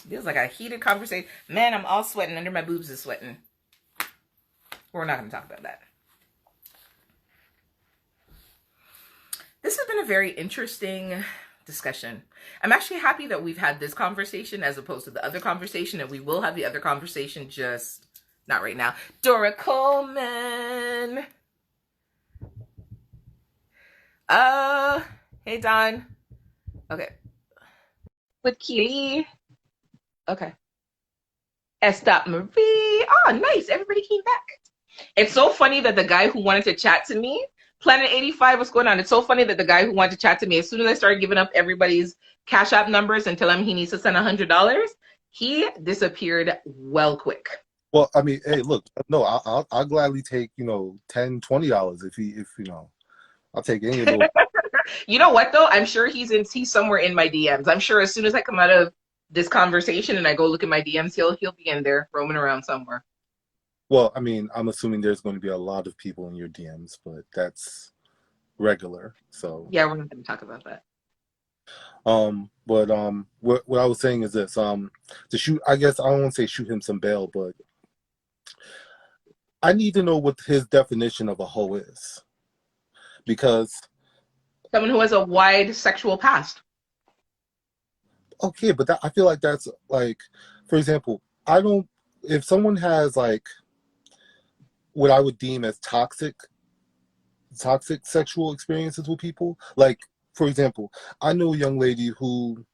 Feels like a heated conversation. Man, I'm all sweating. Under my boobs is sweating. We're not going to talk about that. This has been a very interesting discussion. I'm actually happy that we've had this conversation as opposed to the other conversation, and we will have the other conversation, just not right now. Dora Coleman. Hey Don. Okay. With Keely. Okay. Estop Marie. Oh, nice. Everybody came back. It's so funny that the guy who wanted to chat to me, Planet 85, what's going on? It's so funny that the guy who wanted to chat to me, as soon as I started giving up everybody's Cash App numbers and telling him he needs to send $100, he disappeared well quick. Well, I mean, hey, look, no, I'll gladly take, $10, $20 if I'll take any of those. You know what though? I'm sure he's somewhere in my DMs. I'm sure as soon as I come out of this conversation and I go look at my DMs, he'll be in there roaming around somewhere. Well, I mean, I'm assuming there's going to be a lot of people in your DMs, but that's regular. So yeah, we're not going to talk about that. But what I was saying is this: to shoot, I guess I don't want to say shoot him some bail, but I need to know what his definition of a hoe is, because someone who has a wide sexual past. Okay, but I feel like that's like, for example, if someone has like what I would deem as toxic sexual experiences with people, like, for example, I know a young lady who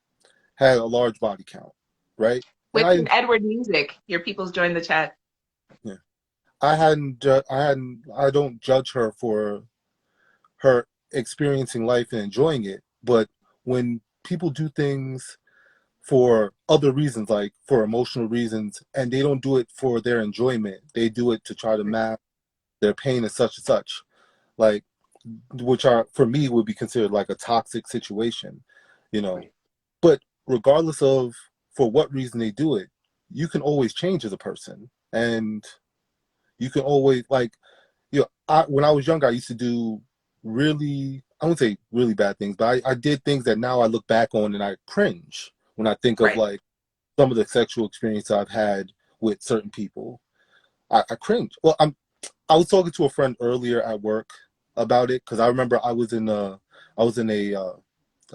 had a large body count, right? With Edward Music, your people's joined the chat. Yeah, I don't judge her for her experiencing life and enjoying it, but when people do things for other reasons, like for emotional reasons, and they don't do it for their enjoyment, they do it to try to mask their pain and such, like, which are, for me, would be considered like a toxic situation, But regardless of for what reason they do it, you can always change as a person, and you can always, like, when I was younger, I used to do really, I wouldn't say really bad things, but I did things that now I look back on and I cringe when I think of like some of the sexual experience I've had with certain people. I cringe. Well, I was talking to a friend earlier at work about it, because I remember I was in a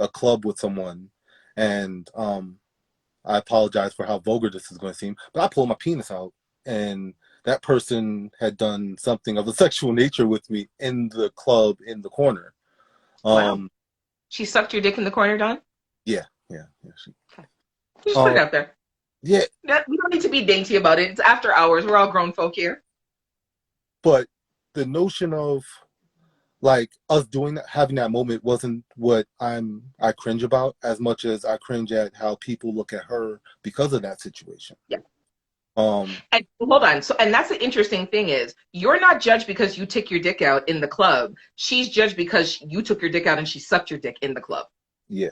club with someone, and I apologize for how vulgar this is going to seem, but I pulled my penis out, and that person had done something of a sexual nature with me in the club in the corner. Wow. She sucked your dick in the corner, Don? Yeah. Just put it out there. Yeah. We don't need to be dainty about it. It's after hours. We're all grown folk here. But the notion of like us doing that, having that moment, wasn't what I cringe about as much as I cringe at how people look at her because of that situation. Yeah. And hold on. And that's the interesting thing is, you're not judged because you took your dick out in the club. She's judged because you took your dick out and she sucked your dick in the club. Yeah.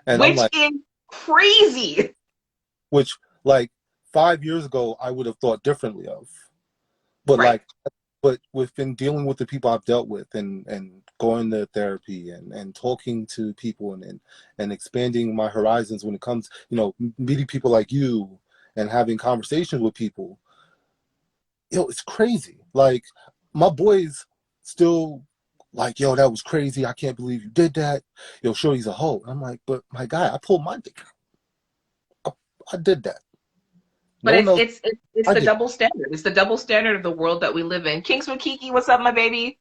And which is crazy. Which, like, 5 years ago, I would have thought differently of. But but within dealing with the people I've dealt with, and going to therapy and talking to people and expanding my horizons when it comes, meeting people like you and having conversations with people, it's crazy. Like, my boys still like, yo, that was crazy. I can't believe you did that. Yo, sure, he's a hoe. I'm like, but my guy, I pulled my dick out. I did that. But it's the double standard. It's the double standard of the world that we live in. Kingsman Kiki, what's up, my baby?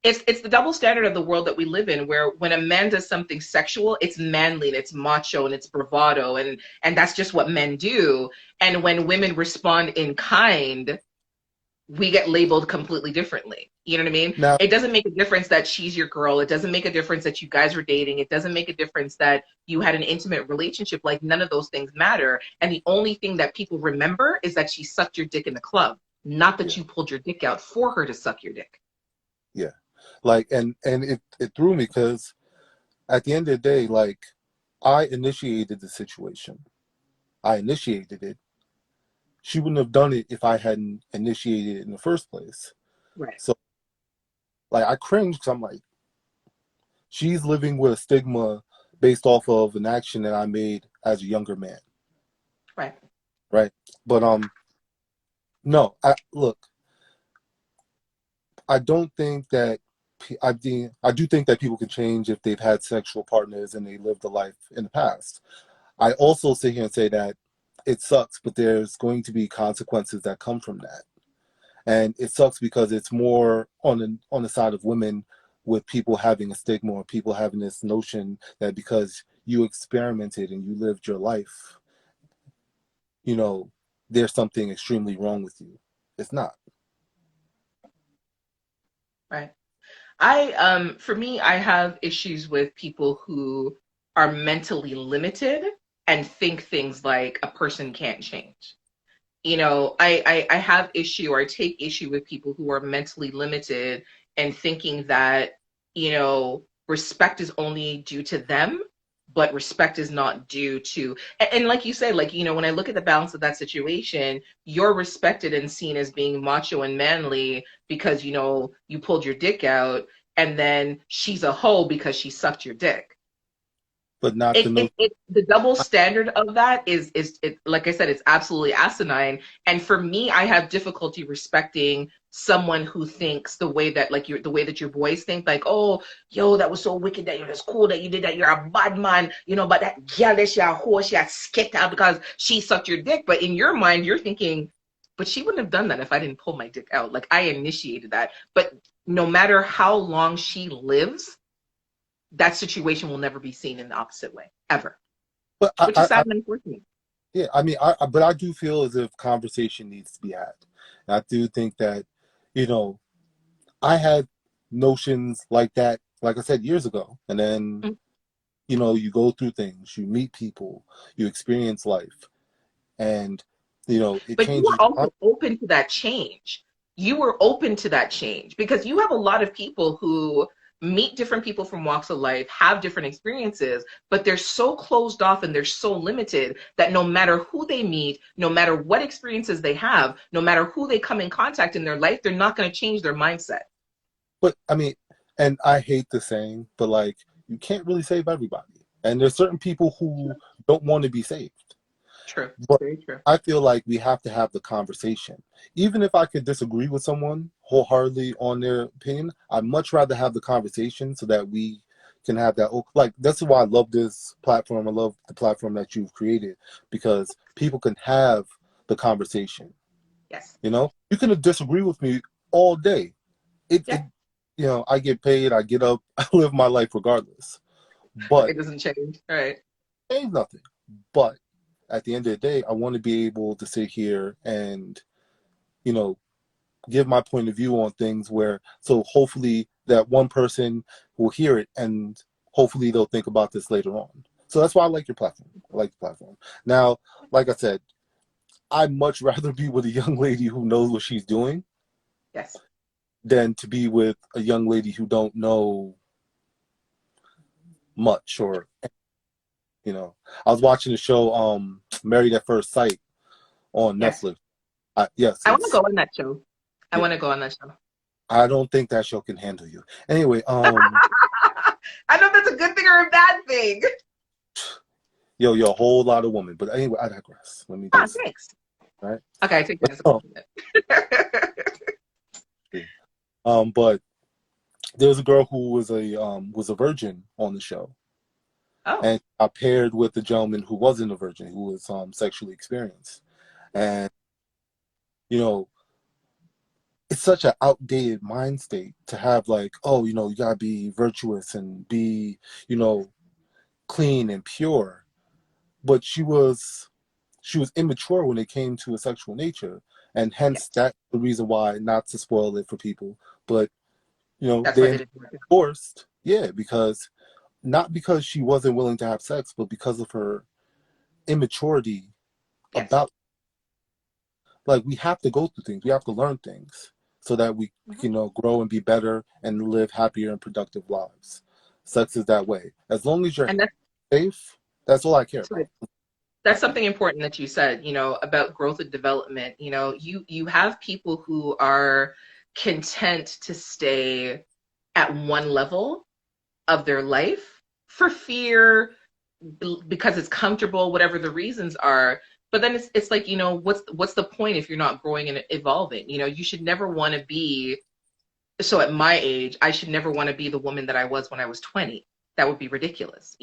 It's the double standard of the world that we live in, where when a man does something sexual, it's manly and it's macho and it's bravado, and that's just what men do. And when women respond in kind, we get labeled completely differently. You know what I mean? Now, it doesn't make a difference that she's your girl. It doesn't make a difference that you guys were dating. It doesn't make a difference that you had an intimate relationship. Like, none of those things matter. And the only thing that people remember is that she sucked your dick in the club, not that you pulled your dick out for her to suck your dick. Yeah. Like, and it threw me, because at the end of the day, like, I initiated the situation. I initiated it. She wouldn't have done it if I hadn't initiated it in the first place. Right. So, like, I cringe, because I'm like, she's living with a stigma based off of an action that I made as a younger man. Right. right? But no, look, I don't think that I do think that people can change if they've had sexual partners and they lived a life in the past. I also sit here and say that it sucks, but there's going to be consequences that come from that. And it sucks because it's more on the side of women, with people having a stigma or people having this notion that because you experimented and you lived your life, you know, there's something extremely wrong with you. It's not. Right. For me, I have issues with people who are mentally limited and think things like a person can't change. I have issue, or I take issue with people who are mentally limited and thinking that, respect is only due to them, but respect is not due to, and like you say, like, when I look at the balance of that situation, you're respected and seen as being macho and manly because, you pulled your dick out, and then she's a hoe because she sucked your dick. But not the notion. The double standard of that is it, like I said, it's absolutely asinine. And for me, I have difficulty respecting someone who thinks the way that, like, the way that your boys think, like, oh, yo, that was so wicked that you're just cool that you did that, you're a bad man, but that girl is a whore, she has skipped out because she sucked your dick. But in your mind, you're thinking, but she wouldn't have done that if I didn't pull my dick out. Like, I initiated that. But no matter how long she lives, that situation will never be seen in the opposite way, ever, But which is sad and unfortunate. yeah, I mean, but I do feel as if conversation needs to be had. And I do think that, you know, I had notions like that, like I said, years ago. And then, Mm. you go through things, you meet people, you experience life, and, it But you changes were your mind. also open to that change. You were open to that change because you have a lot of people who meet different people from walks of life, have different experiences, but they're so closed off and they're so limited that no matter who they meet, no matter what experiences they have, no matter who they come in contact in their life, they're not going to change their mindset. But I mean, and I hate the saying, but like, you can't really save everybody. And there's certain people who don't want to be saved. True. But Very true. I feel like we have to have the conversation. Even if I could disagree with someone wholeheartedly on their opinion, I'd much rather have the conversation so that we can have that. Like, that's why I love this platform. I love the platform that you've created, because people can have the conversation. Yes. You can disagree with me all day. Yeah. I get paid, I get up, I live my life regardless. But It doesn't change. All right. ain't nothing. But at the end of the day, I want to be able to sit here and, you know, give my point of view on things so hopefully that one person will hear it and hopefully they'll think about this later on. So that's why I like your platform. I like the platform. Now, like I said, I'd much rather be with a young lady who knows what she's doing Yes. than to be with a young lady who don't know much. Or I was watching the show Married at First Sight on Yes. Netflix. Yes, I want to it's go on that show. I yeah. want to go on that show. I don't think that show can handle you. Anyway, I know if that's a good thing or a bad thing. you're a whole lot of women. But anyway, I digress. Let me Ah, just thanks. right. Okay, I take that as a Oh, compliment. but there was a girl who was a virgin on the show, Oh, and I paired with a gentleman who wasn't a virgin, who was sexually experienced, and you know it's such an outdated mind state to have, like, oh, you gotta be virtuous and be, clean and pure. But she was immature when it came to a sexual nature, and yes. hence that's the reason why, not to spoil it for people, but That's why they they ended didn't work up out. divorced. Yeah, because not because she wasn't willing to have sex, but because of her immaturity Yes. about, like, we have to go through things, we have to learn things so that we Mhm. can grow and be better and live happier and productive lives. Sex is that way. As long as you're And that's safe, that's all I care that's right. about. That's something important that you said, about growth and development. You have people who are content to stay at one level of their life for fear, because it's comfortable, whatever the reasons are. But then it's like, what's the point if you're not growing and evolving? You should never want to be, so at my age, I should never want to be the woman that I was when I was 20. That would be ridiculous.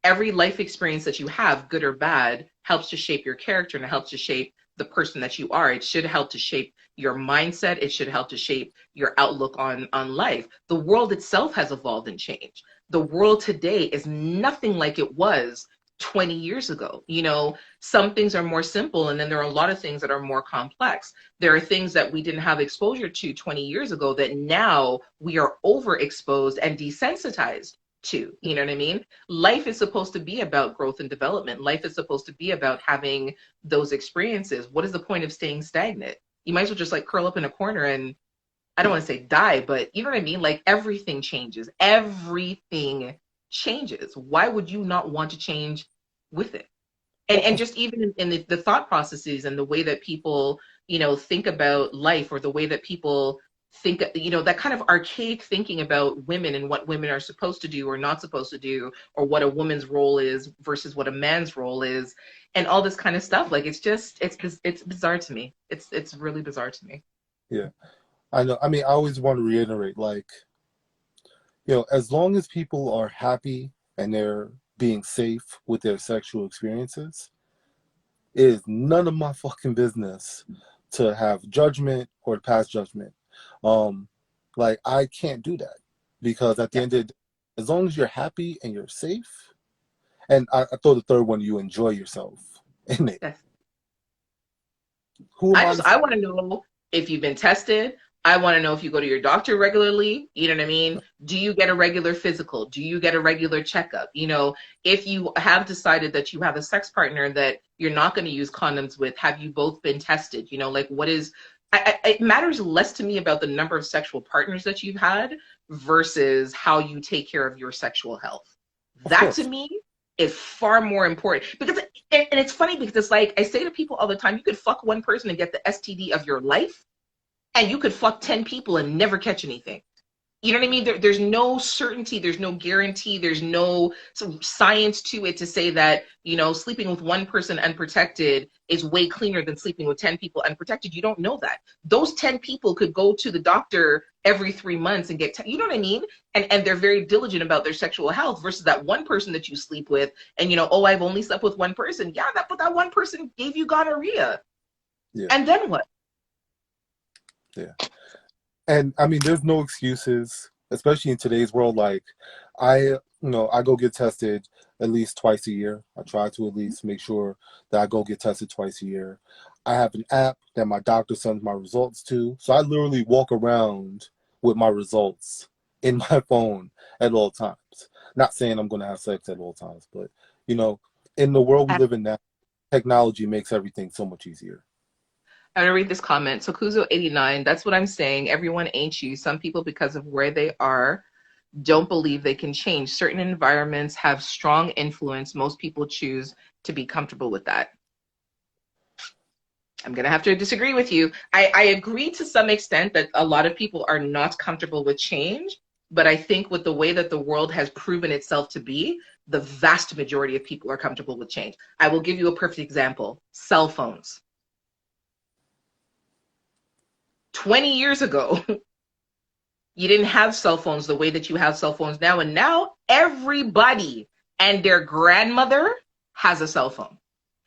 Every life experience that you have, good or bad, helps to shape your character and it helps to shape the person that you are. It should help to shape your mindset. It should help to shape your outlook on life. The world itself has evolved and changed. The world today is nothing like it was 20 years ago. Some things are more simple, and then there are a lot of things that are more complex. There are things that we didn't have exposure to 20 years ago that now we are overexposed and desensitized to. You know what I mean? Life is supposed to be about growth and development. Life is supposed to be about having those experiences. What is the point of staying stagnant? You might as well just like curl up in a corner and, I don't want to say die, but you know what I mean? Like everything changes. Everything changes. Why would you not want to change with it? And just even in the thought processes and the way that people, think about life, or the way that people think, that kind of archaic thinking about women and what women are supposed to do or not supposed to do, or what a woman's role is versus what a man's role is, and all this kind of stuff. Like, it's bizarre to me. It's really bizarre to me. Yeah, I know. I mean, I always want to reiterate, like, as long as people are happy and they're being safe with their sexual experiences, it is none of my fucking business to have judgment or to pass judgment. Like, I can't do that, because at the end of the day, as long as you're happy and you're safe, and I throw the third one, you enjoy yourself in it. Yes. Who am I want to know if you've been tested. I want to know if you go to your doctor regularly. You know what I mean? Do you get a regular physical? Do you get a regular checkup? If you have decided that you have a sex partner that you're not going to use condoms with, have you both been tested? Like, what is, it matters less to me about the number of sexual partners that you've had versus how you take care of your sexual health. That to me is far more important, because, and it's funny because it's like, I say to people all the time, you could fuck one person and get the STD of your life, and you could fuck 10 people and never catch anything. You know what I mean? There's no certainty, there's no guarantee, there's no science to it to say that, sleeping with one person unprotected is way cleaner than sleeping with 10 people unprotected. You don't know that. Those 10 people could go to the doctor every 3 months and get, you know what I mean? And they're very diligent about their sexual health, versus that one person that you sleep with and, I've only slept with one person. Yeah, but that one person gave you gonorrhea. Yeah. And then what? Yeah. And I mean, there's no excuses, especially in today's world. Like, I go get tested at least twice a year. I try to at least make sure that I go get tested twice a year. I have an app that my doctor sends my results to. So I literally walk around with my results in my phone at all times. Not saying I'm going to have sex at all times, but, in the world we live in now, technology makes everything so much easier. I'm gonna read this comment. So Kuzo89, that's what I'm saying. Everyone ain't you. Some people, because of where they are, don't believe they can change. Certain environments have strong influence. Most people choose to be comfortable with that. I'm gonna have to disagree with you. I agree to some extent that a lot of people are not comfortable with change, but I think with the way that the world has proven itself to be, the vast majority of people are comfortable with change. I will give you a perfect example. Cell phones. 20 years ago, you didn't have cell phones the way that you have cell phones now. And now everybody and their grandmother has a cell phone.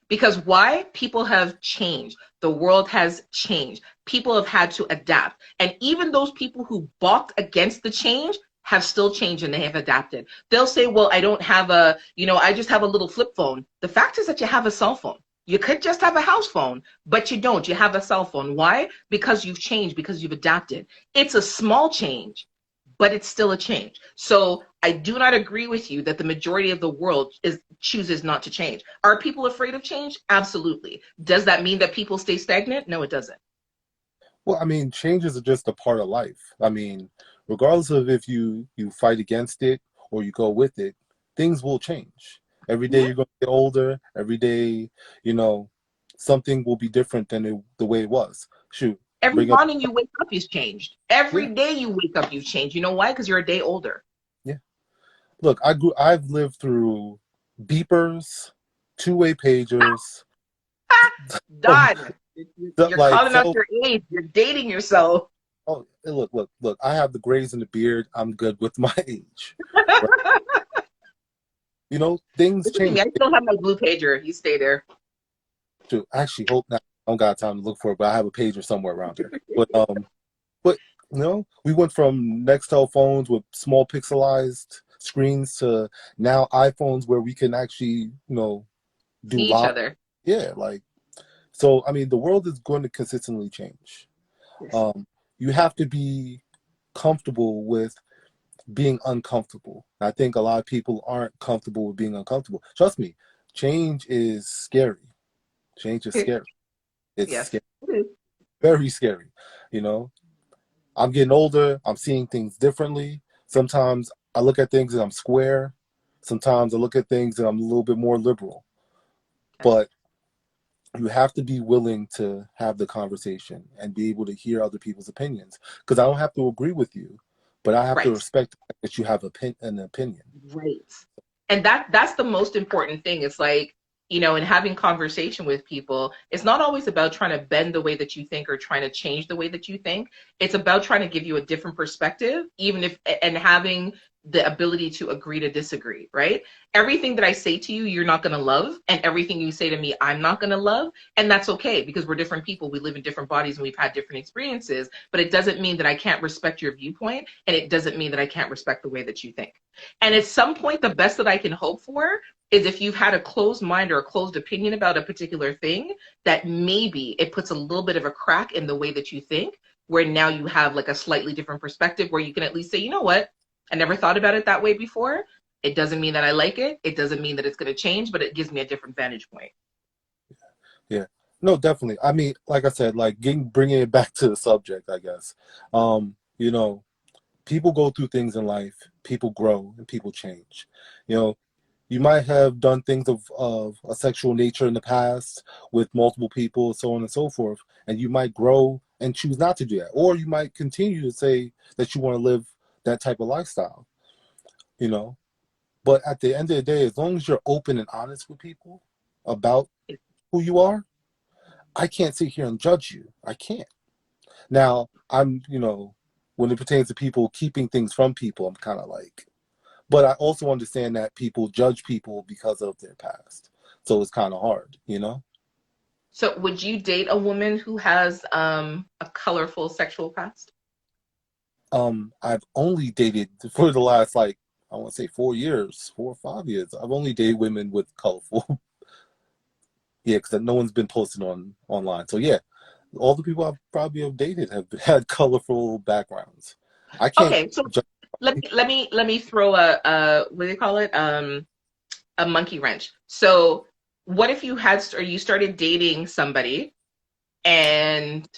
Because why? People have changed. The world has changed. People have had to adapt. And even those people who balked against the change have still changed and they have adapted. They'll say, well, I don't have I just have a little flip phone. The fact is that you have a cell phone. You could just have a house phone, but you don't. You have a cell phone. Why? Because you've changed, because you've adapted. It's a small change, but it's still a change. So I do not agree with you that the majority of the world chooses not to change. Are people afraid of change? Absolutely. Does that mean that people stay stagnant? No, it doesn't. Well, I mean, changes are just a part of life. I mean, regardless of if you fight against it or you go with it, things will change. Every day you're going to get older. Every day, something will be different than the way it was. Shoot. Every morning you wake up, you've changed. Every day you wake up, you've changed. You know why? Because you're a day older. Yeah. Look, I've lived through beepers, two-way pagers, Done. You're like calling out so. your age. You're dating yourself. Oh, look! I have the grays and the beard. I'm good with my age. Right? You know, things change. I still have my blue pager. You stay there. To actually hope not. I don't got time to look for it, but I have a pager somewhere around here. But you know, we went from Nextel phones with small pixelized screens to now iPhones where we can actually, do See each live. other. Yeah, like so. I mean, the world is going to consistently change. Yes. You have to be comfortable with being uncomfortable. I think a lot of people aren't comfortable with being uncomfortable. Trust me, change is scary. Change is scary. It's Yes. scary. Very scary. You know, I'm getting older. I'm seeing things differently. Sometimes I look at things and I'm square. Sometimes I look at things and I'm a little bit more liberal. But you have to be willing to have the conversation and be able to hear other people's opinions. Because I don't have to agree with you, but I have to Right. respect that you have an opinion. Right. And that's the most important thing. It's like, in having conversation with people, it's not always about trying to bend the way that you think or trying to change the way that you think. It's about trying to give you a different perspective, and having the ability to agree to disagree, right? Everything that I say to you, you're not going to love. And everything you say to me, I'm not going to love. And that's okay, because we're different people. We live in different bodies and we've had different experiences. But it doesn't mean that I can't respect your viewpoint. And it doesn't mean that I can't respect the way that you think. And at some point, the best that I can hope for is if you've had a closed mind or a closed opinion about a particular thing, that maybe it puts a little bit of a crack in the way that you think, where now you have like a slightly different perspective where you can at least say, you know what? I never thought about it that way before. It doesn't mean that I like it. It doesn't mean that it's going to change, but it gives me a different vantage point. Yeah. No, definitely. I mean, like I said, like bringing it back to the subject, I guess. You know, people go through things in life, people grow, and people change. You know, you might have done things of a sexual nature in the past with multiple people, so on and so forth, and you might grow and choose not to do that. Or you might continue to say that you want to live that type of lifestyle, you know. But at the end of the day, as long as you're open and honest with people about who you are, I can't sit here and judge you. I can't. Now, when it pertains to people keeping things from people, I'm kind of like, but I also understand that people judge people because of their past. So it's kind of hard, you know? So would you date a woman who has a colorful sexual past? I've only dated for the last, like, I want to say 4 or 5 years. I've only dated women with colorful. Yeah, because no one's been posted online. So yeah, all the people I've probably have dated have had colorful backgrounds. I can't Okay, so judge. let me throw a what do they call it? A monkey wrench. So what if you started dating somebody and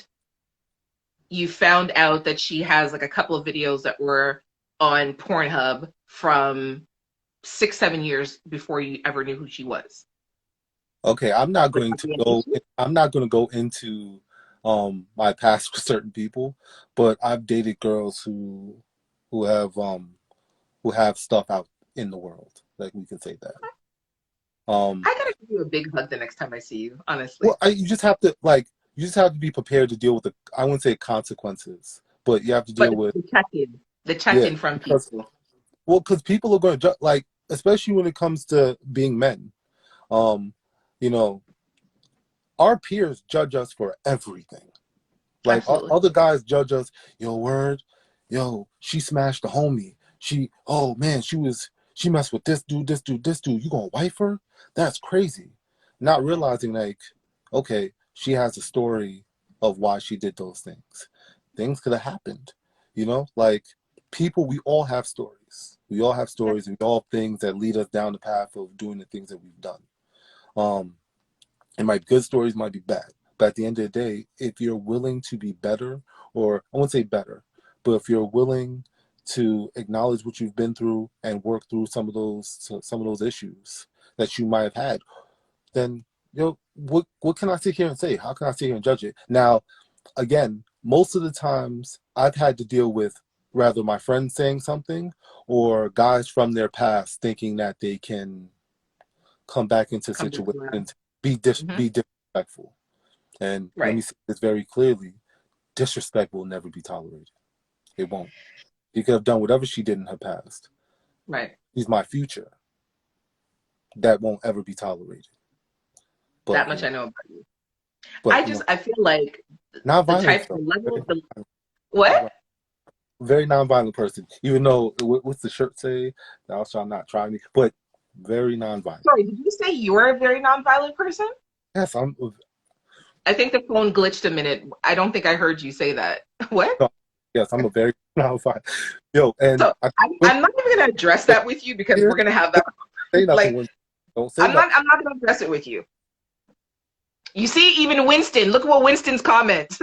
you found out that she has like a couple of videos that were on Pornhub from 6, 7 years before you ever knew who she was? Okay, Would that be an I'm not going to go into my past with certain people, but I've dated girls who have who have stuff out in the world. Like we can say that. I gotta give you a big hug the next time I see you, honestly. Well, you just have to be prepared to deal with I wouldn't say consequences, but you have to But deal with the check-in, yeah, from because people. because people are going to like, especially when it comes to being men. Um, you know, our peers judge us for everything. Like Absolutely. other guys judge us. Yo, word, yo, she smashed the homie. Oh man, she messed with this dude, this dude, this dude. You gonna wife her? That's crazy. Not realizing like, okay, she has a story of why she did those things. Things could have happened, like people. We all have stories. We all have Yeah. stories. And we all have things that lead us down the path of doing the things that we've done. Um, it might be good stories, might be bad. But at the end of the day, if you're willing to be better, or I won't say better, but if you're willing to acknowledge what you've been through and work through some of those issues that you might have had, then what can I sit here and say? How can I sit here and judge it? Now, again, most of the times I've had to deal with rather my friends saying something or guys from their past thinking that they can come back into Come back around. situations, be Hmm. different respectful. And let Right. me say this very clearly: disrespect will never be tolerated. It won't. She could have done whatever she did in her past. Right. She's my future. That won't ever be tolerated. That But much I know about you. but you know, I feel like not violent the stuff. level Very, of the what? very non-violent person. Even though what's the shirt say? Thou shalt not try me. But very non-violent. Sorry, did you say you're a very nonviolent person? Yes, I'm. I think the phone glitched a minute. I don't think I heard you say that. What? No, yes, I'm a very non-violent. Yo, and So I'm not even gonna address that with you because here. we're gonna have that. Say nothing. Like Don't say nothing. I'm not gonna address it with you. You see, even Winston. Look at what Winston's comment.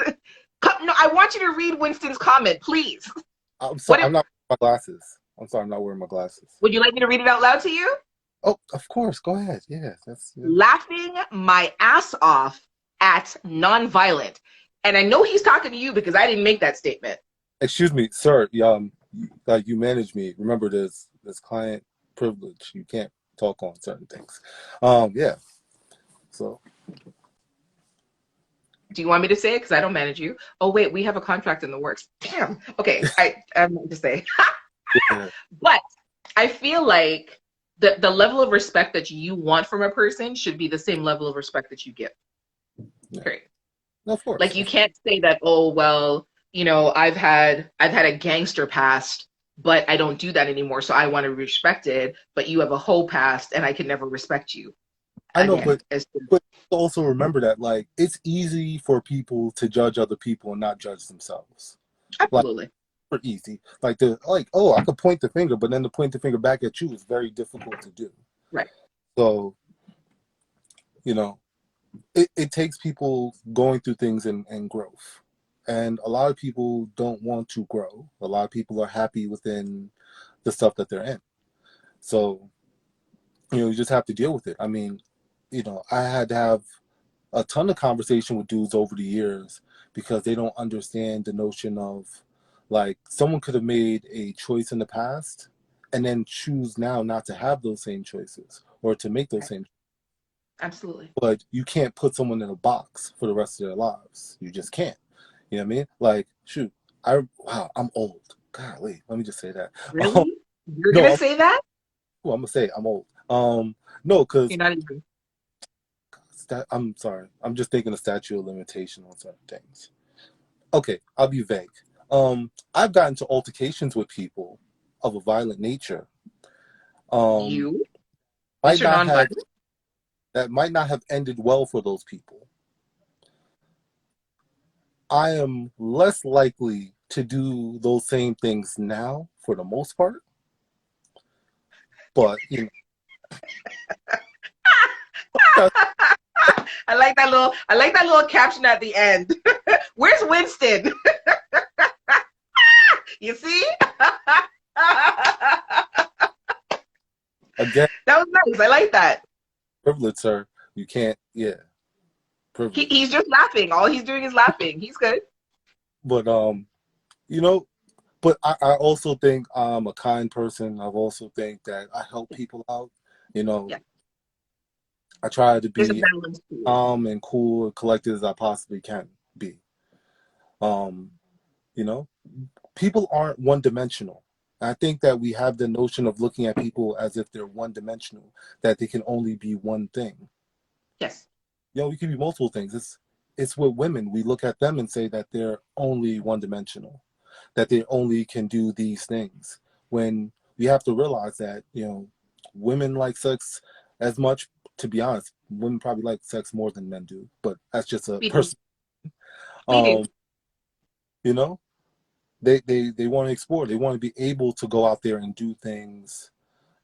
No, I want you to read Winston's comment, please. I'm sorry. What I'm not wearing my glasses. I'm sorry. I'm not wearing my glasses. would you like me to read it out loud to you? Oh, of course. Go ahead. Yeah, yeah. Laughing my ass off at nonviolent. And I know he's talking to you because I didn't make that statement. Excuse me, sir. Like you manage me. Remember, this client privilege. You can't talk on certain things. Yeah. So Do you want me to say it? Because I don't manage you. Oh, wait, we have a contract in the works. Damn. Okay, I'm not to say. yeah, But I feel like the level of respect that you want from a person should be the same level of respect that you give. yeah. Great. Of course. Like you can't say that, oh, well, I've had a gangster past, but I don't do that anymore, so I want to be respected, but you have a whole past and I can never respect you. I know, Again, it's but also remember that like it's easy for people to judge other people and not judge themselves. Like absolutely super easy. Like oh, I could point the finger, but then to point the finger back at you is very difficult to do. right. So you know, it takes people going through things and growth. And a lot of people don't want to grow. A lot of people are happy within the stuff that they're in. So, you just have to deal with it. I mean, I had to have a ton of conversation with dudes over the years because they don't understand the notion of like someone could have made a choice in the past and then choose now not to have those same choices or to make those Right. same. Absolutely. But you can't put someone in a box for the rest of their lives. You just can't. You know what I mean? Like, shoot, I'm old. Golly, let me just say that. Really? You're No, gonna say that? I'm gonna say it, I'm old. No, because You're not even. I'm sorry. I'm just thinking of statute of limitation on certain things. Okay, I'll be vague. I've gotten into altercations with people of a violent nature. You? Might Mr. not have Nonviolent? that might not have ended well for those people. I am less likely to do those same things now for the most part. But I like that little caption at the end. Where's Winston? You see? again, That was nice. I like that. privilege, sir. You can't, yeah, privilege. He's just laughing. All he's doing is laughing. He's good. But you know, but I also think I'm a kind person. I also think that I help people out. You know, Yeah. I try to There's a be balance to it. calm and cool and collected as I possibly can be. Um, you know, people aren't one dimensional. I think that we have the notion of looking at people as if they're one dimensional, that they can only be one thing. Yes. We can be multiple things. It's with women. We look at them and say that they're only one dimensional, that they only can do these things. When we have to realize that, women like sex as much, to be honest, women probably like sex more than men do, but that's just a We do. person. We do. Um, you know, they want to explore. They want to be able to go out there and do things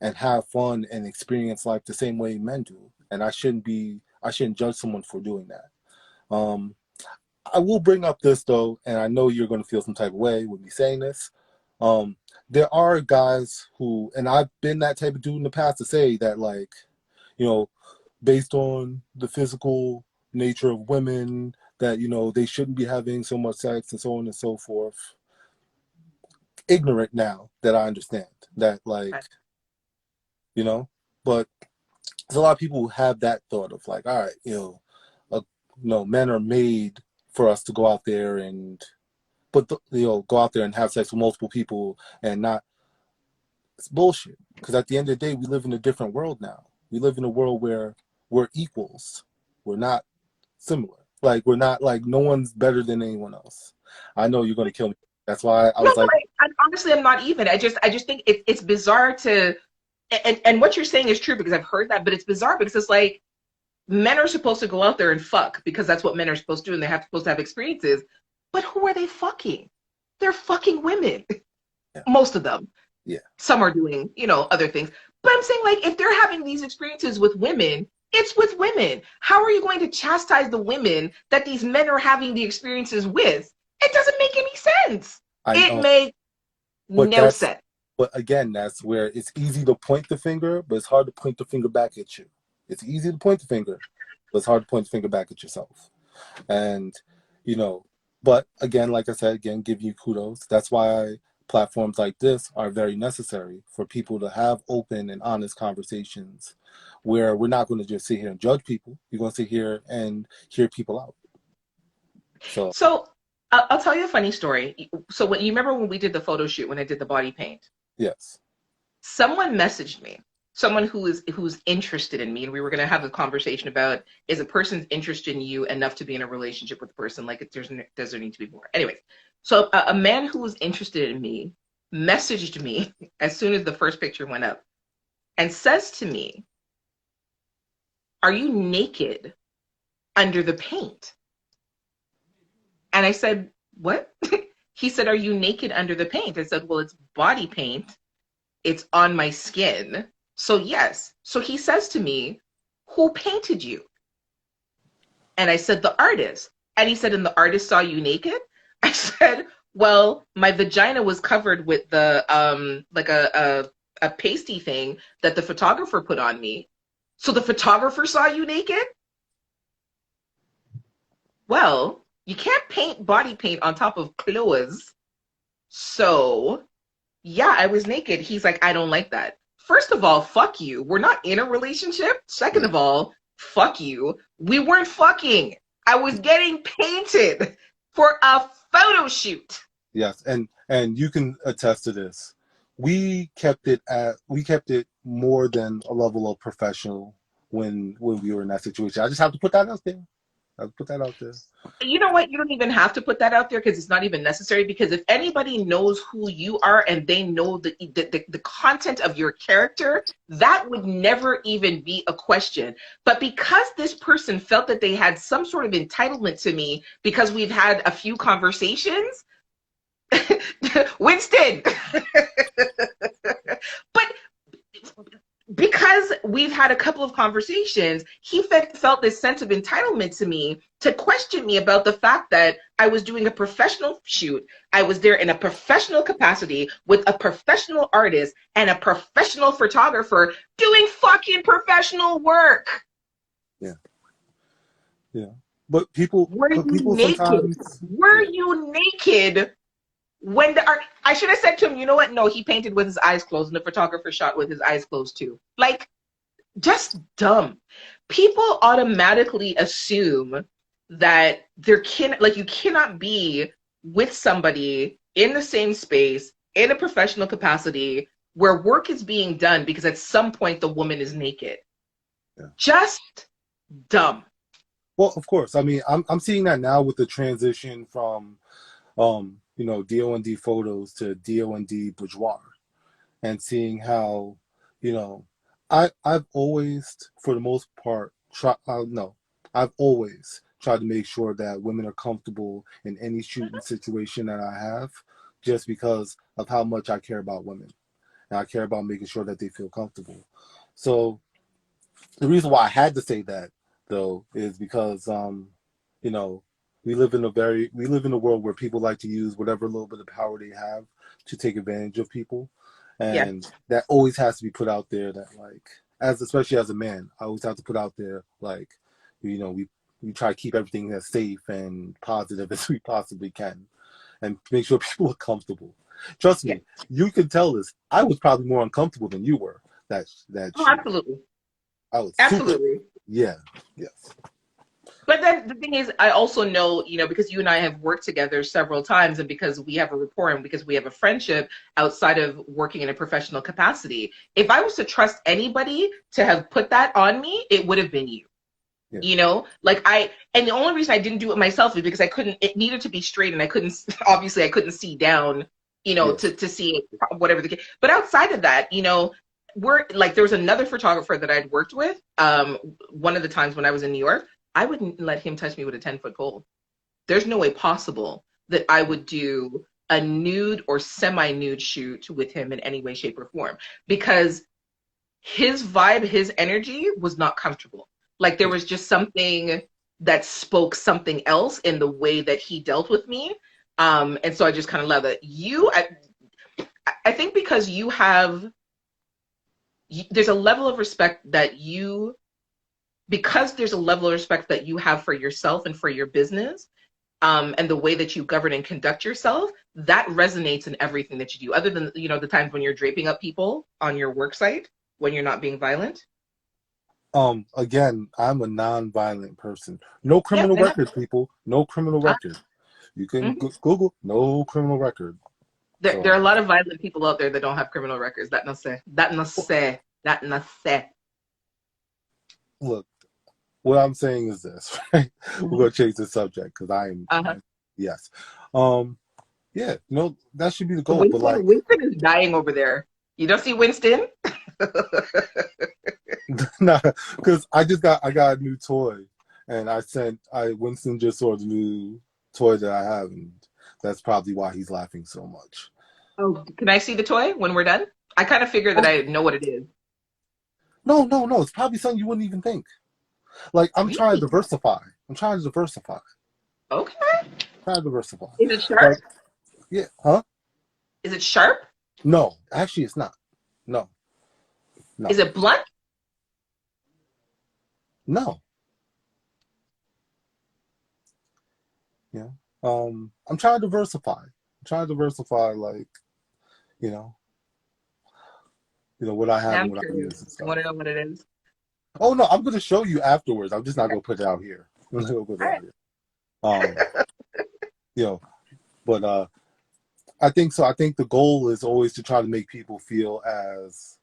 and have fun and experience life the same way men do. And I shouldn't judge someone for doing that. I will bring up this though, and I know you're going to feel some type of way with me saying this. There are guys who, and I've been that type of dude in the past to say that, like, based on the physical nature of women, that, they shouldn't be having so much sex and so on and so forth. Ignorant now that I understand that, like, Right. but there's a lot of people who have that thought of like, all right, men are made for us to go out there and go out there and have sex with multiple people and not. It's bullshit. Because at the end of the day, we live in a different world now. We live in a world where we're equals. We're not similar. Like, we're not, like, no one's better than anyone else. I know you're going to kill me. That's why I was like... Honestly, I'm not even. I just think it's bizarre to... And what you're saying is true because I've heard that, but it's bizarre because it's like men are supposed to go out there and fuck because that's what men are supposed to do and they're supposed to have experiences. But who are they fucking? They're fucking women. Yeah. Most of them. Yeah. Some are doing, other things. But I'm saying, like, if they're having these experiences with women, it's with women. How are you going to chastise the women that these men are having the experiences with? It doesn't make any sense. It makes no sense. But again, that's where it's easy to point the finger, but it's hard to point the finger back at you. It's easy to point the finger, but it's hard to point the finger back at yourself. And, but again, like I said, give you kudos. That's why platforms like this are very necessary for people to have open and honest conversations where we're not going to just sit here and judge people. You're going to sit here and hear people out. So I'll tell you a funny story. So when you remember when we did the photo shoot, when I did the body paint? Yes. Someone messaged me, someone who's interested in me, and we were going to have a conversation about, is a person's interested in you enough to be in a relationship with the person? Like, does there need to be more? Anyways, so a man who was interested in me messaged me as soon as the first picture went up and says to me, "Are you naked under the paint?" And I said, "What?" He said, "Are you naked under the paint?" I said, "Well, it's body paint. It's on my skin. So yes." So he says to me, "Who painted you?" And I said, "The artist." And he said, "And the artist saw you naked?" I said, "Well, my vagina was covered with the like a pasty thing that the photographer put on me. So the photographer saw you naked?" Well, you can't paint body paint on top of clothes. So, yeah, I was naked. He's like, "I don't like that." First of all, fuck you. We're not in a relationship. Second of all, fuck you. We weren't fucking. I was getting painted for a photo shoot. Yes, and you can attest to this. We kept it more than a level of professional when we were in that situation. I just have to put that out there. You know what? You don't even have to put that out there because it's not even necessary, because if anybody knows who you are and they know the content of your character, that would never even be a question. But because this person felt that they had some sort of entitlement to me because we've had a few conversations, Winston, but because we've had a couple of conversations, he felt this sense of entitlement to me to question me about the fact that I was doing a professional shoot. I was there in a professional capacity with a professional artist and a professional photographer doing fucking professional work. Yeah. Yeah. But people... Were you naked? Were you naked? When I should have said to him, "You know what? No, he painted with his eyes closed and the photographer shot with his eyes closed too." Like, just dumb. People automatically assume that you cannot be with somebody in the same space in a professional capacity where work is being done because at some point the woman is naked. Yeah. Just dumb. Well, of course. I mean, I'm seeing that now with the transition from DO&D photos to DO&D boudoir, and seeing how, I've always, for the most part, I've always tried to make sure that women are comfortable in any shooting situation that I have, just because of how much I care about women. And I care about making sure that they feel comfortable. So the reason why I had to say that, though, is because, we live in a world where people like to use whatever little bit of power they have to take advantage of people. And that always has to be put out there, that, like, especially as a man, I always have to put out there, like, we try to keep everything as safe and positive as we possibly can and make sure people are comfortable. Trust me, you can tell this. I was probably more uncomfortable than you were. Absolutely. I was absolutely. Yeah. Yes. But then the thing is, I also know, because you and I have worked together several times, and because we have a rapport and because we have a friendship outside of working in a professional capacity, if I was to trust anybody to have put that on me, it would have been you. Yeah. And the only reason I didn't do it myself is because it needed to be straight, and I couldn't, obviously I couldn't see down, Yes. to see it, whatever the case. But outside of that, we're like, there was another photographer that I'd worked with, one of the times when I was in New York. I wouldn't let him touch me with a 10-foot pole. There's no way possible that I would do a nude or semi-nude shoot with him in any way, shape, or form, because his vibe, his energy was not comfortable. Like, there Yeah. was just something that spoke something else in the way that he dealt with me. And so I just kind of love it. I think because there's a level of respect that because there's a level of respect that you have for yourself and for your business, and the way that you govern and conduct yourself, that resonates in everything that you do. Other than, the times when you're draping up people on your work site when you're not being violent. Again, I'm a non-violent person. No Yep, criminal I know. record, people. No criminal record. You can Mhm. Google no criminal record. There are a So lot of violent people out there that don't have criminal records. That no say. That no say. That no say. look, what I'm saying is this, right? We're Mhm. gonna change the subject because Uh-huh. yes. Um, yeah, that should be the goal. But Winston, like, Winston is dying over there. You don't see Winston? nah, because I got a new toy, and Winston just saw the new toy that I have, and that's probably why he's laughing so much. Oh, can I see the toy when we're done? I kind of figure that Oh I know what it is. no, no, no! It's probably something you wouldn't even think. Like I'm trying to Really? diversify. I'm trying to diversify. Okay. Trying to diversify. Is it sharp? Like yeah, huh? Is it sharp? No, actually, it's not. No, Is no, it blunt? no. Yeah. I'm trying to diversify. I'm trying to diversify, like you know, what I Now have and I'm what I curious. use and I stuff. want to know what it is. Oh no, I'm gonna show you afterwards. I'm just not Okay. gonna put it out here. I'm not gonna put it All out right. here. Um, you know, but I think so. I think the goal is always to try to make people feel as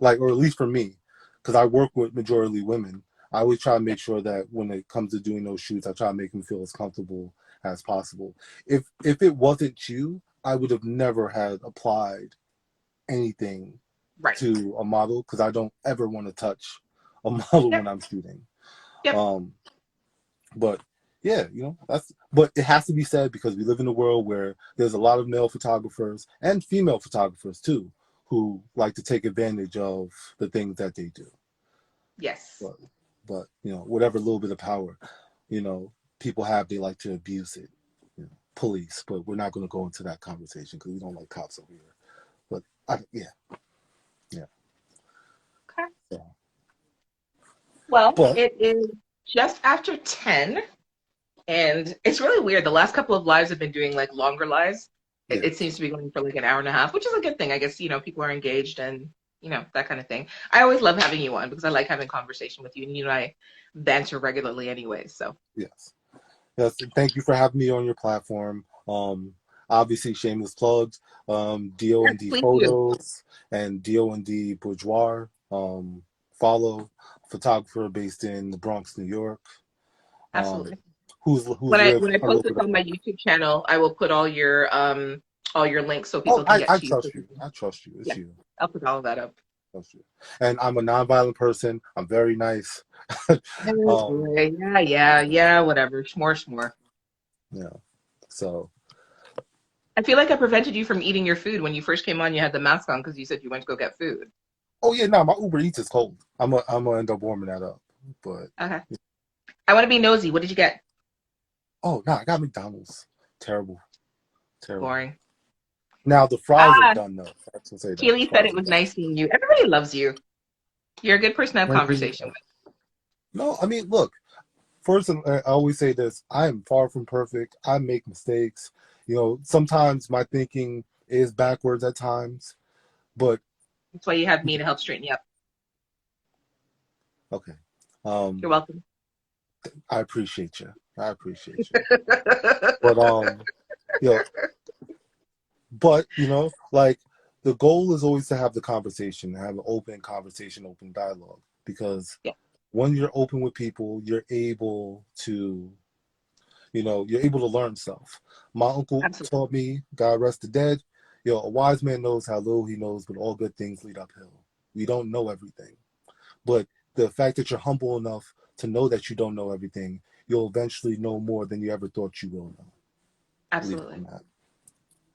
like, or at least for me, because I work with majority women. I always try to Yeah. make sure that when it comes to doing those shoots, I try to make them feel as comfortable as possible. If it wasn't you, I would have never had applied anything Right. to a model because I don't ever want to touch a model Yep. when I'm shooting. Yep. Um, but yeah, but it has to be said because we live in a world where there's a lot of male photographers and female photographers too who like to take advantage of the things that they do. Yes. But whatever little bit of power, people have, they like to abuse it. Police, but we're not going to go into that conversation because we don't like cops over here. But yeah, yeah. Okay. So, Well, but it is just after 10, and it's really weird. The last couple of lives have been doing like longer lives. It yes, seems to be going for like an hour and a half, which is a good thing. I guess, people are engaged and, that kind of thing. I always love having you on because I like having conversation with you, and you and I banter regularly anyway. So, yes. Yes, thank you for having me on your platform. Obviously, shameless plugs. yes, DOND please do. Photos and DOND Boudoir. Follow photographer based in the Bronx, New York. Um, Absolutely. who's When I lived when I a post little this bit of on my life. YouTube channel, I will put all your links so Oh, people can get I to you. trust you. I trust you. Yeah, It's you. I'll put all of that up. I trust you. And I'm a nonviolent person. I'm very nice. Oh, um, boy. Yeah, yeah, yeah, whatever. S'more, s'more. yeah. So. I feel like I prevented you from eating your food when you first came on. You had the mask on because you said you went to go get food. Oh yeah, no, my Uber Eats is cold. I'm gonna end up warming that up. But Okay. I want to be nosy. What did you get? oh no, I got McDonald's. Terrible. Terrible. Boring. Now the fries are Ah, done though. I have to say that the Keely said fries it are was done. nice seeing you. Everybody loves you. You're a good person to have Thank you. conversation with. No, I mean, look. First, I always say this: I am far from perfect. I make mistakes. Sometimes my thinking is backwards at times. But That's why you have me to help straighten you up. okay. Um, You're welcome. I appreciate you. I appreciate you. But you know, but like the goal is always to have the conversation, have an open conversation, open dialogue. Because Yeah, when you're open with people, you're able to learn stuff. My uncle absolutely. taught me, God rest the dead, a wise man knows how little he knows, but all good things lead uphill. We don't know everything. But the fact that you're humble enough to know that you don't know everything, you'll eventually know more than you ever thought you will know. Leave it Absolutely. on that.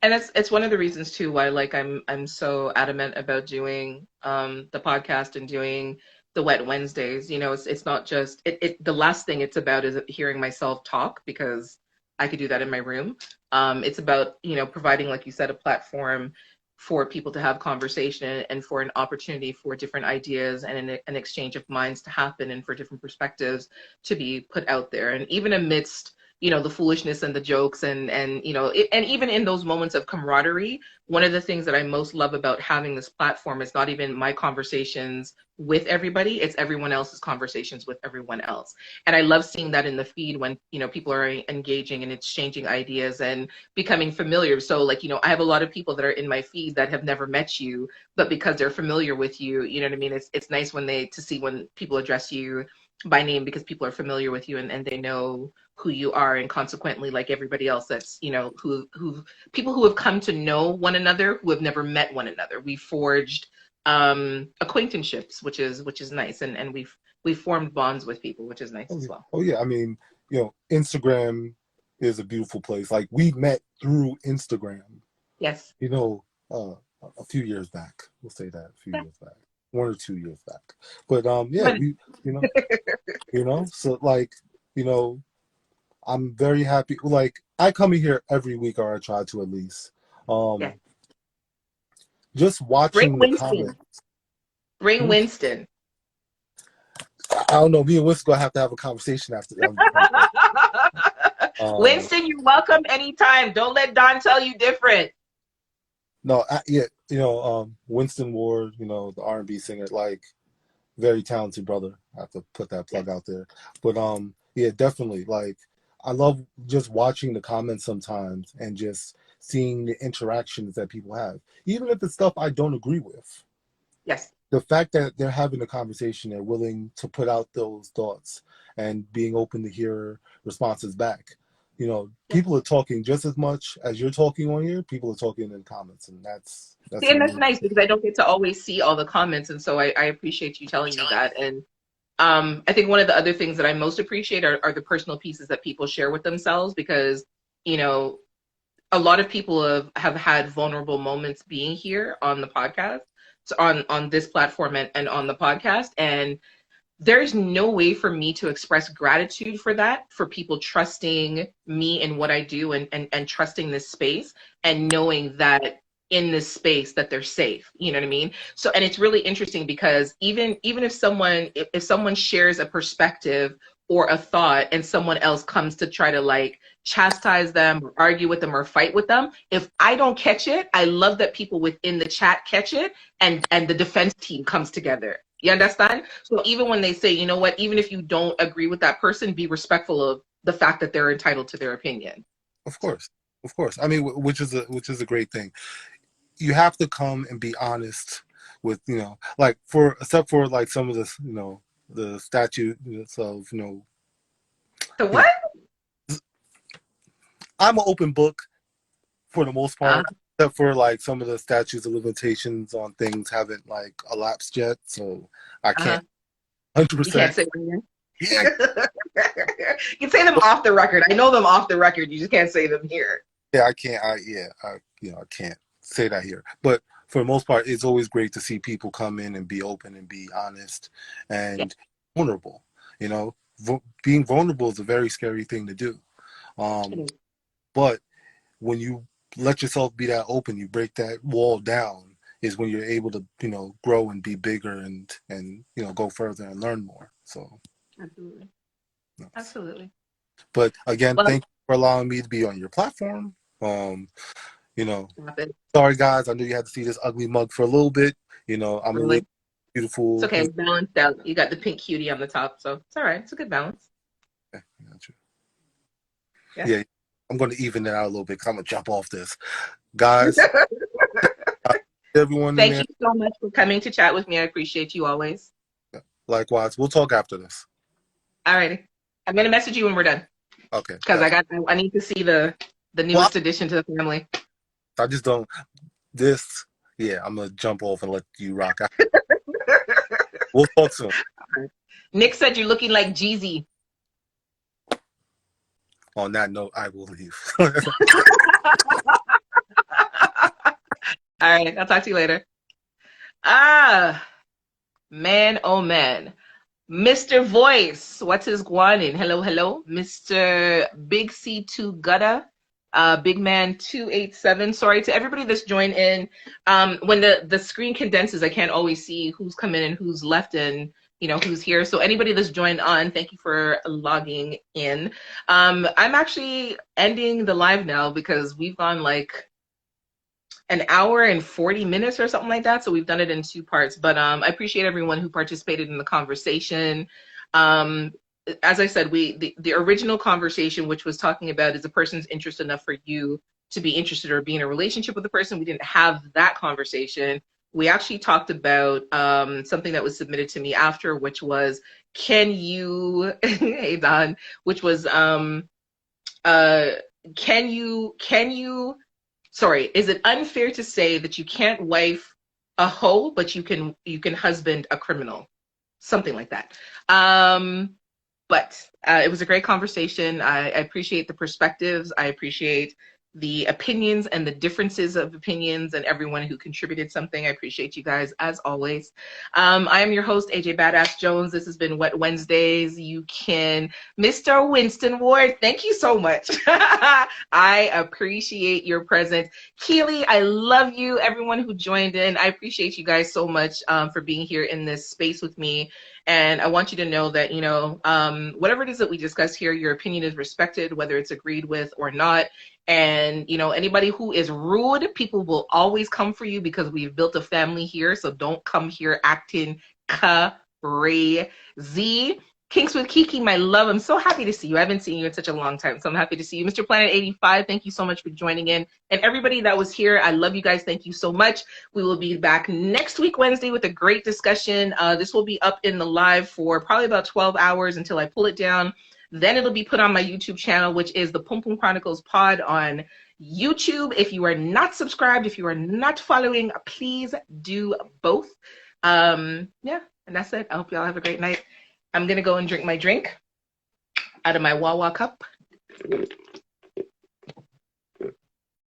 And it's one of the reasons too why like I'm so adamant about doing the podcast and doing the Wet Wednesdays. It's not just the last thing it's about is hearing myself talk, because I could do that in my room. It's about, providing, like you said, a platform for people to have conversation and for an opportunity for different ideas and an exchange of minds to happen, and for different perspectives to be put out there. And even amidst the foolishness and the jokes, and even in those moments of camaraderie, one of the things that I most love about having this platform is not even my conversations with everybody, it's everyone else's conversations with everyone else. And I love seeing that in the feed when people are engaging and exchanging ideas and becoming familiar. So like, I have a lot of people that are in my feed that have never met you, but because they're familiar with you, you know what I mean, it's nice to see when people address you by name, because people are familiar with you, and they know who you are. And consequently, like everybody else, that's who people who have come to know one another who have never met one another, we forged acquaintanceships, which is nice. And we've formed bonds with people, which is nice Oh as yeah. well. Oh yeah. I mean, Instagram is a beautiful place. Like we met through Instagram, Yes. you know, uh, a few years back. We'll say that a few Yeah. years back, 1 or 2 years back. But yeah, But we, so like, you know, I'm very happy. Like I come in here every week, or I try to at least. yeah, Um, just bring watching the Winston. comments. Bring Hmm? Winston. I don't know. Me and Winston gonna have to have a conversation after that. Um, Winston, you're welcome anytime. Don't let Don tell you different. no, yeah, Winston Ward, the R&B singer, like very talented brother. I have to put that plug Yes. out there. But yeah, definitely. Like I love just watching the comments sometimes and just seeing the interactions that people have, even if it's stuff I don't agree with. Yes. The fact that they're having a conversation, they're willing to put out those thoughts and being open to hear responses back. Yes. People are talking just as much as you're talking on here. People are talking in the comments, and that's See, and that's amazing. nice because I don't get to always see all the comments, and so I appreciate you telling me that. And I think one of the other things that I most appreciate are the personal pieces that people share with themselves, because you know a lot of people have had vulnerable moments being here on the podcast, so on this platform, and on the podcast. And there's no way for me to express gratitude for that, for people trusting me and what I do, and trusting this space, and knowing that in this space that they're safe. You know what I mean? So, and it's really interesting because even if someone shares a perspective or a thought, and someone else comes to try to like chastise them or argue with them or fight with them, if I don't catch it, I love that people within the chat catch it, and the defense team comes together. You understand? So even when they say, you know what, even if you don't agree with that person, be respectful of the fact that they're entitled to their opinion. Of course, of course. I mean, which is a great thing. You have to come and be honest with like for except for like some of this the statutes of So you know what? I'm an open book for the most Uh, part, except for like some of the statutes of limitations on things haven't like elapsed yet, so I uh, can't 100. you can't percent say them Yeah, here. You can say them off the record. I know them off the record. You just can't say them here. yeah, I can't. I can't say that here. But for the most part, it's always great to see people come in and be open and be honest Yeah, and vulnerable. You know, being vulnerable is a very scary thing to do. it Um, is. but when you let yourself be that open, you break that wall down, is when you're able to, grow and be bigger and go further and learn more. So, Absolutely. nice. Absolutely. But again, Well, thank you for allowing me to be on your platform. Um, you know, stop it. sorry guys, I knew you had to see this ugly mug for a little bit. I'm a little Really. It's beautiful. okay. It's balanced out. You got the pink cutie on the top, so it's all right. It's a good balance. Yeah. Yeah, I'm going to even it out a little bit. 'Cause I'm going to jump off this. Guys, everyone in Thank there, you so much for coming to chat with me. I appreciate you always. likewise. We'll talk after this. Alrighty. I'm gonna message you when we're done Okay, because gotcha. I need to see the Well, newest addition to the family. I just don't, this, yeah, I'm going to jump off and let you rock. We'll talk soon. Nick said you're looking like Jeezy. On that note, I will leave. All right, I'll talk to you later. Ah, man, oh man. Mr. Voice, what's his guanin? Hello, hello. Mr. Big C2 Gutta, Big Man 287. Sorry to everybody that's joined in. When the screen condenses, I can't always see who's come in and who's left and who's here. So anybody that's joined on, thank you for logging in. I'm actually ending the live now because we've gone like an hour and 40 minutes or something like that. So we've done it in two parts, but I appreciate everyone who participated in the conversation. Um, as I said, the original conversation, which was talking about is a person's interest enough for you to be interested or be in a relationship with the person. We didn't have that conversation. We actually talked about something that was submitted to me after, which was, can you, hey Don, which was, can you sorry, is it unfair to say that you can't wife a hoe, but you can husband a criminal? Something like that. But it was a great conversation. I appreciate the perspectives. I appreciate the opinions and the differences of opinions and everyone who contributed something. I appreciate you guys as always. I am your host, AJ Badass Jones. This has been Wet Wednesdays. You can, Mr. Winston Ward, thank you so much. I appreciate your presence. Keely, I love you. Everyone who joined in, I appreciate you guys so much for being here in this space with me. And I want you to know that, whatever it is that we discuss here, your opinion is respected, whether it's agreed with or not. And, anybody who is rude, people will always come for you because we've built a family here. So don't come here acting crazy. Kinks with Kiki, my love, I'm so happy to see you. I haven't seen you in such a long time, so I'm happy to see you. Mr. Planet 85, thank you so much for joining in. And everybody that was here, I love you guys. Thank you so much. We will be back next week, Wednesday, with a great discussion. This will be up in the live for probably about 12 hours until I pull it down. Then it'll be put on my YouTube channel, which is the Pum Pum Chronicles Pod on YouTube. If you are not subscribed, if you are not following, please do both. And that's it. I hope y'all have a great night. I'm going to go and drink my drink out of my Wawa cup.